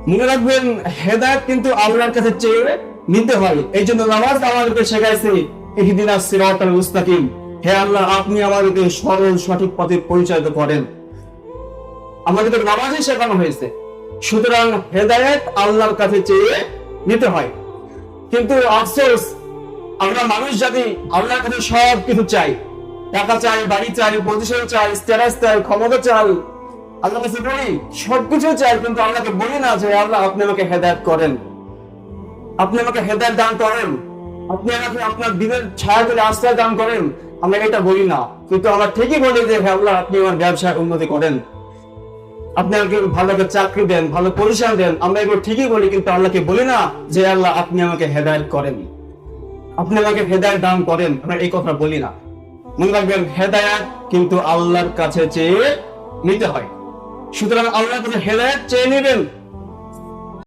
মনে রাখবেন, হেদায়েত কিন্তু আল্লাহর কাছে চেয়ে নিতে হয়। এই জন্য নামাজ আমাদেরকে শেখাইছে ইহদিনাস সিরাতাল মুস্তাকিম, হে আল্লাহ আপনি আমাদেরকে সরল সঠিক পথে পরিচালিত করেন। আমাদেরকে নামাজই শেখানো হয়েছে। সুতরাং হেদায়েত আল্লাহর কাছে চেয়ে নিতে হয়। কিন্তু আফসোস, আমরা মানুষ জাতি আল্লাহর কাছে সব কিছু চাই। টাকা চাই, বাড়ি চাই, পজিশন চাই, স্ট্যাটাস চাই, ক্ষমতা চাই, আল্লাহ কাছে বলি সবকিছু চাই, কিন্তু আল্লাহকে বলি না যে আল্লাহ আপনি আমাকে হেদায়েত করেন, আপনি আমাকে হেদায়েত দান করেন, আপনি আমাকে আপনার দিনের ছায়া করে আশ্রয় দান করেন। আমরা এটা বলি না, কিন্তু আমরা ঠিকই বলি যে হে আল্লাহ আপনি আমার ব্যবসায় উন্নতি করেন, আপনি আমাকে ভালো একটা চাকরি দেন, ভালো পজিশন দেন। আমরা এগুলো ঠিকই বলি, কিন্তু আল্লাহকে বলি না যে আল্লাহ আপনি আমাকে হেদায়েত করেন, আপনি আমাকে হেদায়েত দান করেন। আমরা এই কথা বলি না। মনে রাখবেন, হেদায়েত কিন্তু আল্লাহর কাছে চেয়ে নিতে হয়। সুতরাং আল্লাহর কাছে হেদায়েত চেয়ে নেবেন।